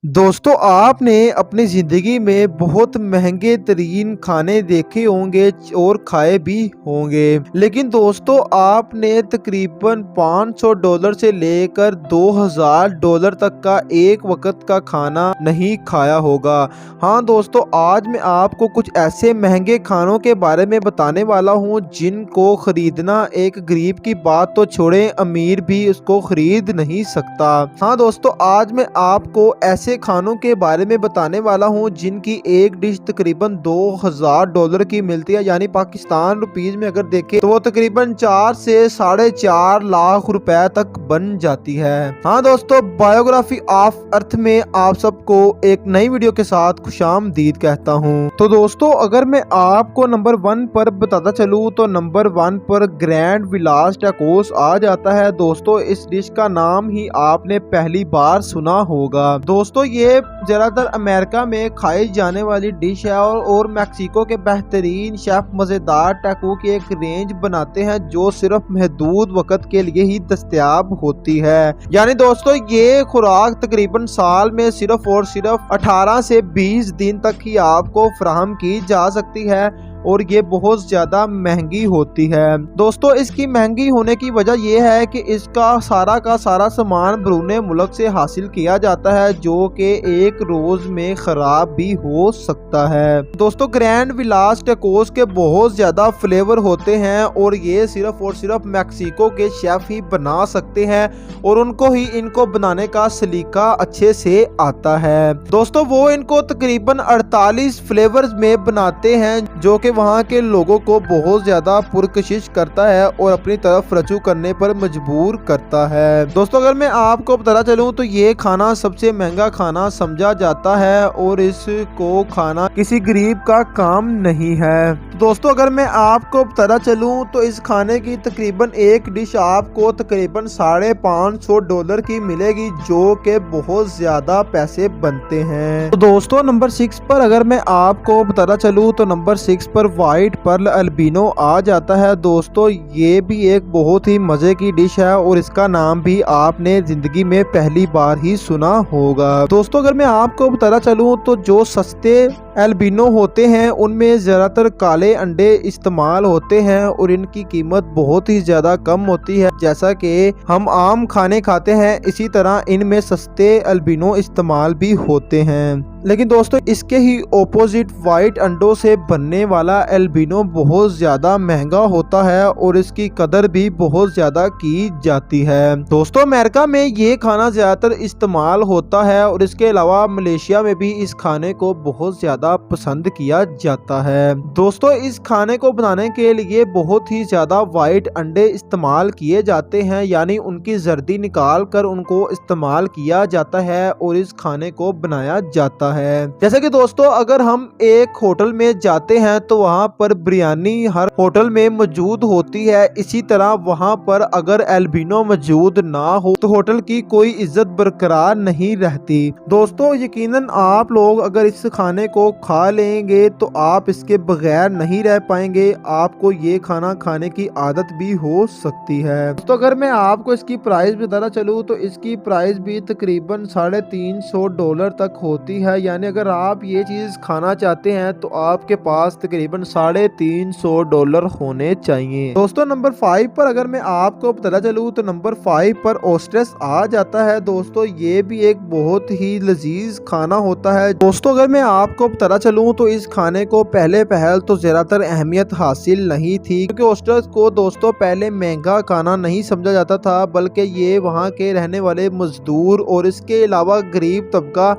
दोस्तों आपने अपनी ज़िंदगी में बहुत महंगे तरीन खाने देखे होंगे और खाए भी होंगे, लेकिन दोस्तों आपने तकरीबन $500 से लेकर $2000 तक का एक वक्त का खाना नहीं खाया होगा। हाँ दोस्तों, आज मैं आपको कुछ ऐसे महंगे खानों के बारे में बताने वाला हूँ जिनको खरीदना एक गरीब की बात तो छोड़े, अमीर भी उसको खरीद नहीं सकता। हाँ दोस्तों, आज मैं आपको ऐसे खानों के बारे में बताने वाला हूं जिनकी एक डिश तकरीबन $2000 की मिलती है, यानी पाकिस्तान रुपीज में अगर देखें तो वो तकरीबन 4 से 4.5 लाख रुपए तक बन जाती है। हाँ दोस्तों, बायोग्राफी ऑफ अर्थ में आप सबको एक नई वीडियो के साथ खुशामदीद कहता हूँ। तो दोस्तों, अगर मैं आपको नंबर 1 पर बताता चलूँ तो नंबर 1 पर ग्रैंड विलास टैकोस आ जाता है। दोस्तों, इस डिश का नाम ही आपने पहली बार सुना होगा। दोस्तों, ये ज्यादातर अमेरिका में खाई जाने वाली डिश है और मैक्सिको के बेहतरीन शेफ मजेदार टैको की एक रेंज बनाते हैं जो सिर्फ महदूद वक्त के लिए ही दस्तयाब होती है। यानी दोस्तों, ये खुराक तकरीबन साल में सिर्फ और सिर्फ 18 से 20 दिन तक ही आपको फराहम की जा सकती है और ये बहुत ज्यादा महंगी होती है। दोस्तों, इसकी महंगी होने की वजह यह है कि इसका सारा का सारा सामान ब्रूने मुल्क से हासिल किया जाता है जो कि एक रोज में खराब भी हो सकता है। दोस्तों, ग्रैंड विलास टैकोस के बहुत ज्यादा फ्लेवर होते हैं और ये सिर्फ और सिर्फ मैक्सिको के शेफ ही बना सकते हैं और उनको ही इनको बनाने का सलीका अच्छे से आता है। दोस्तों, वो इनको तकरीबन 48 फ्लेवर्स में बनाते हैं जो कि वहाँ के लोगों को बहुत ज्यादा पुरकशिश करता है और अपनी तरफ रजू करने पर मजबूर करता है। दोस्तों, अगर मैं आपको बताना चलूँ तो ये खाना सबसे महंगा खाना समझा जाता है और इसको खाना किसी गरीब का काम नहीं है। दोस्तों, अगर मैं आपको बताना चलूँ तो इस खाने की तकरीबन एक डिश आपको तकरीबन $550 की मिलेगी जो कि बहुत ज्यादा पैसे बनते हैं। तो दोस्तों, नंबर 6 पर अगर मैं आपको बताना चलूँ तो नंबर 6 पर व्हाइट पर्ल अल्बिनो आ जाता है। दोस्तों, ये भी एक बहुत ही मजे की डिश है और इसका नाम भी आपने जिंदगी में पहली बार ही सुना होगा। दोस्तों, अगर मैं आपको बताना चलूँ तो जो सस्ते एल्बिनो होते हैं उनमें ज़्यादातर काले अंडे इस्तेमाल होते हैं और इनकी कीमत बहुत ही ज़्यादा कम होती है। जैसा कि हम आम खाने खाते हैं इसी तरह इनमें सस्ते एल्बिनो इस्तेमाल भी होते हैं। लेकिन दोस्तों, इसके ही ऑपोजिट वाइट अंडों से बनने वाला एल्बिनो बहुत ज़्यादा महंगा होता है और इसकी कदर भी बहुत ज़्यादा की जाती है। दोस्तों, अमेरिका में ये खाना ज़्यादातर इस्तेमाल होता है और इसके अलावा मलेशिया में भी इस खाने को बहुत ज़्यादा पसंद किया जाता है। दोस्तों, इस खाने को बनाने के लिए बहुत ही ज्यादा वाइट अंडे इस्तेमाल किए जाते हैं, यानी उनकी जर्दी निकाल कर उनको इस्तेमाल किया जाता है और इस खाने को बनाया जाता है। जैसे कि दोस्तों, अगर हम एक होटल में जाते हैं तो वहाँ पर बिरयानी हर होटल में मौजूद होती है, इसी तरह वहाँ पर अगर एल्बिनो मौजूद ना हो तो होटल की कोई इज्जत बरकरार नहीं रहती। दोस्तों, यकीनन आप लोग अगर इस खाने को खा लेंगे तो आप इसके बगैर नहीं रह पाएंगे, आपको ये खाना खाने की आदत भी हो सकती है। तो अगर मैं आपको इसकी प्राइस बताना चलूँ तो इसकी प्राइस भी तकरीबन $350 तक होती है, यानी अगर आप ये चीज खाना चाहते हैं तो आपके पास तकरीबन $350 होने चाहिए। दोस्तों, नंबर 5 पर अगर मैं आपको बताना चलूँ तो नंबर 5 पर ऑस्ट्रिच आ जाता है। दोस्तों, ये भी एक बहुत ही लजीज खाना होता है। दोस्तों, अगर मैं आपको बताना चलूँ तो इस खाने को पहले पहल तो ज्यादातर अहमियत हासिल नहीं थी क्योंकि ऑस्ट्रिच को दोस्तों पहले महंगा खाना नहीं समझा जाता था, बल्कि ये वहाँ के रहने वाले मजदूर और इसके अलावा गरीब तबका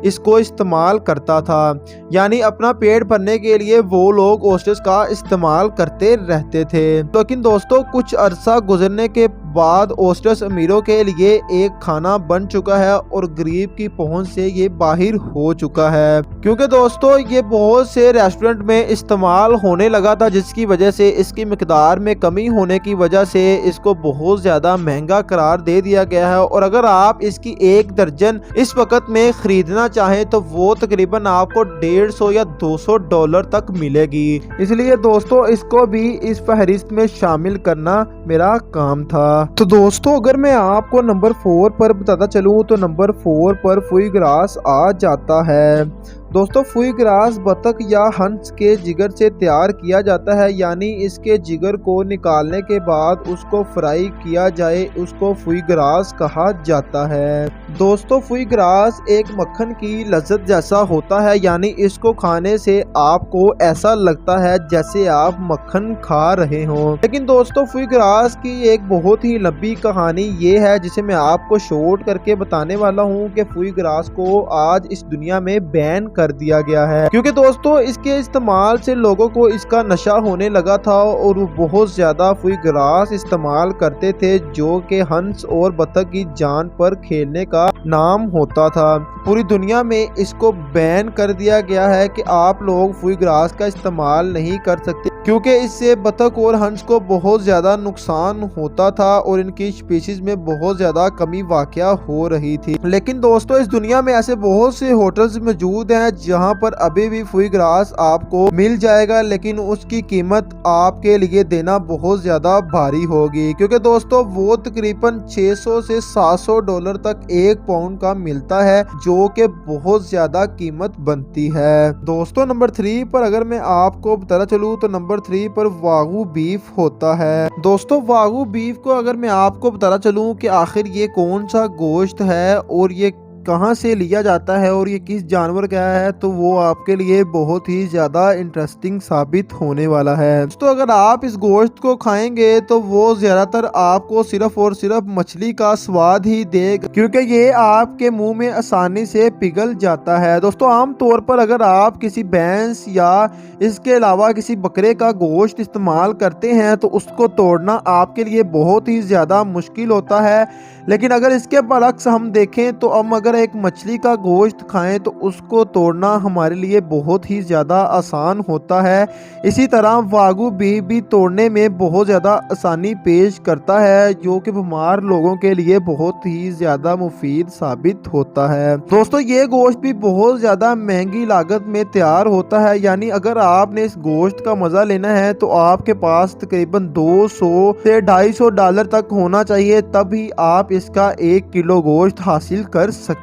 इसको इस्तेमाल करता था, यानी अपना पेट भरने के लिए वो लोग ऑस्ट्रिच का इस्तेमाल करते रहते थे। लेकिन दोस्तों, कुछ अरसा गुजरने के बाद ऑस्ट्रिच अमीरों के लिए एक खाना बन चुका है और गरीब की पहुंच से ये बाहर हो चुका है, क्योंकि दोस्तों ये बहुत से रेस्टोरेंट में इस्तेमाल होने लगा था, जिसकी वजह से इसकी मिकदार में कमी होने की वजह से इसको बहुत ज़्यादा महंगा करार दे दिया गया है। और अगर आप इसकी 1 दर्जन इस वक्त में खरीदना चाहें तो वो तकरीबन आपको 150 या 200 डॉलर तक मिलेगी। इसलिए दोस्तों इसको भी इस फहरिस्त में शामिल करना मेरा काम था। तो दोस्तों अगर मैं आपको नंबर 4 पर बताता चलूँ तो नंबर 4 पर फुई ग्रास आ जाता है। दोस्तों फुई ग्रास बतख या हंस के जिगर से तैयार किया जाता है, यानी इसके जिगर को निकालने के बाद उसको फ्राई किया जाए उसको फुई ग्रास कहा जाता है। दोस्तों फुई ग्रास एक मक्खन की लज्जत जैसा होता है, यानी इसको खाने से आपको ऐसा लगता है जैसे आप मक्खन खा रहे हों। लेकिन दोस्तों फुई ग्रास की एक बहुत ही लंबी कहानी ये है जिसे मैं आपको शॉर्ट करके बताने वाला हूँ कि फुई ग्रास को आज इस दुनिया में बैन कर दिया गया है, क्योंकि दोस्तों इसके इस्तेमाल से लोगों को इसका नशा होने लगा था और वो बहुत ज्यादा फुई ग्रास इस्तेमाल करते थे, जो कि हंस और बतख की जान पर खेलने का नाम होता था। पूरी दुनिया में इसको बैन कर दिया गया है कि आप लोग फुई ग्रास का इस्तेमाल नहीं कर सकते, क्योंकि इससे बतख और हंस को बहुत ज्यादा नुकसान होता था और इनकी स्पीशीज में बहुत ज्यादा कमी वाकया हो रही थी। लेकिन दोस्तों इस दुनिया में ऐसे बहुत से होटल्स मौजूद हैं जहां पर अभी भी फुई ग्रास आपको मिल जाएगा, लेकिन उसकी कीमत आपके लिए देना बहुत ज्यादा भारी होगी, क्योंकि दोस्तों वो तकरीबन 600 से 700 डॉलर तक 1 पाउंड का मिलता है, जो कि बहुत ज्यादा कीमत बनती है। दोस्तों नंबर 3 पर अगर मैं आपको बताना चलूँ तो नंबर 3 पर वागू बीफ होता है। दोस्तों वागू बीफ को अगर मैं आपको बताना चलूँ कि आखिर ये कौन सा गोश्त है और ये कहाँ से लिया जाता है और ये किस जानवर का है, तो वो आपके लिए बहुत ही ज़्यादा इंटरेस्टिंग साबित होने वाला है। तो अगर आप इस गोश्त को खाएंगे तो वो ज़्यादातर आपको सिर्फ और सिर्फ मछली का स्वाद ही देगा, क्योंकि ये आपके मुंह में आसानी से पिघल जाता है। दोस्तों आमतौर पर अगर आप किसी भैंस या इसके अलावा किसी बकरे का गोश्त इस्तेमाल करते हैं तो उसको तोड़ना आपके लिए बहुत ही ज़्यादा मुश्किल होता है, लेकिन अगर इसके बरक्स हम देखें तो हम अगर एक मछली का गोश्त खाएं तो उसको तोड़ना हमारे लिए बहुत ही ज़्यादा आसान होता है। इसी तरह वागू बीफ भी तोड़ने में बहुत ज़्यादा आसानी पेश करता है, जो कि बीमार लोगों के लिए बहुत ही ज़्यादा मुफीद साबित होता है। दोस्तों ये गोश्त भी बहुत ज़्यादा महंगी लागत में तैयार होता है, यानी अगर आपने इस गोश्त का मज़ा लेना है तो आपके पास तकरीबन 200 से 250 डॉलर तक होना चाहिए, तभी आप इसका 1 किलो गोश्त हासिल कर सकेंगे।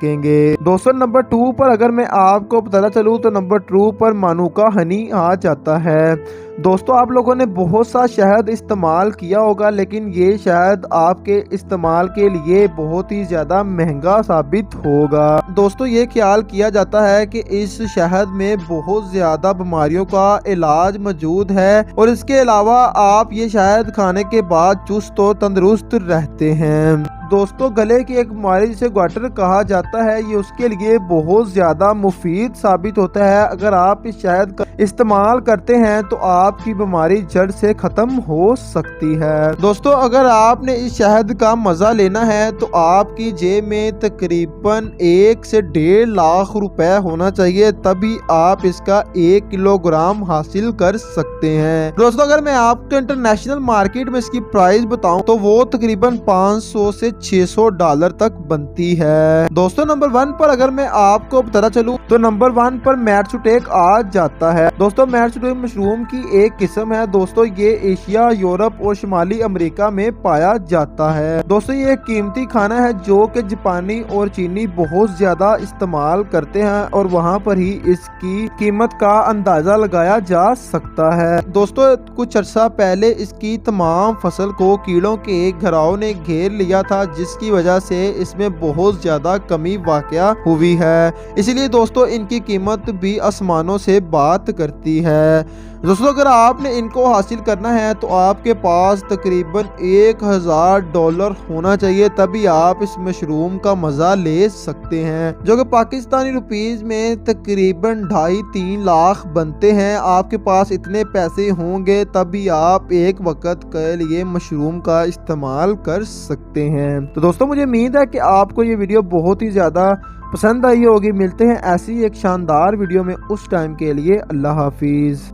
दोस्तों नंबर 2 पर अगर मैं आपको बताना चलूँ तो नंबर 2 पर मानुका हनी आ जाता है। दोस्तों आप लोगों ने बहुत सा शहद इस्तेमाल किया होगा, लेकिन ये शहद आपके इस्तेमाल के लिए बहुत ही ज़्यादा महंगा साबित होगा। दोस्तों ये ख्याल किया जाता है कि इस शहद में बहुत ज़्यादा बीमारियों का इलाज मौजूद है और इसके अलावा आप ये शहद खाने के बाद चुस्त और तंदुरुस्त रहते हैं। दोस्तों गले की एक बीमारी जिसे ग्वाटर कहा जाता है, ये उसके लिए बहुत ज़्यादा मुफीद साबित होता है। अगर आप इस शहद का इस्तेमाल करते हैं तो आपकी बीमारी जड़ से ख़त्म हो सकती है। दोस्तों अगर आपने इस शहद का मज़ा लेना है तो आपकी जेब में तकरीबन 1 से 1.5 लाख रुपए होना चाहिए, तभी आप इसका 1 किलोग्राम हासिल कर सकते हैं। दोस्तों अगर मैं आपको इंटरनेशनल मार्केट में इसकी प्राइस बताऊं तो वो तकरीबन 500 से 600 डॉलर तक बनती है। दोस्तों नंबर 1 पर अगर मैं आपको बताना चलूं तो नंबर 1 पर मैटसुटेक आ जाता है। दोस्तों मैटसुटेक मशरूम की एक किस्म है। दोस्तों ये एशिया, यूरोप और शुमाली अमेरिका में पाया जाता है। दोस्तों ये एक कीमती खाना है जो कि जापानी और चीनी बहुत ज्यादा इस्तेमाल करते हैं और वहाँ पर ही इसकी कीमत का अंदाजा लगाया जा सकता है। दोस्तों कुछ अर्सा पहले इसकी तमाम फसल को कीड़ों के घेराव ने घेर लिया था, जिसकी वजह से इसमें बहुत ज़्यादा कमी वाकया हुई है। इसलिए दोस्तों इनकी कीमत भी आसमानों से बात करती है। दोस्तों अगर आपने इनको हासिल करना है तो आपके पास तकरीबन 1000 डॉलर होना चाहिए, तभी आप इस मशरूम का मज़ा ले सकते हैं, जो कि पाकिस्तानी रुपीज़ में तकरीबन 2.5-3 लाख बनते हैं। आपके पास इतने पैसे होंगे तभी आप एक वक्त के लिए मशरूम का इस्तेमाल कर सकते हैं। तो दोस्तों मुझे उम्मीद है कि आपको ये वीडियो बहुत ही ज़्यादा पसंद आई होगी। मिलते हैं ऐसी एक शानदार वीडियो में, उस टाइम के लिए अल्लाह हाफिज़।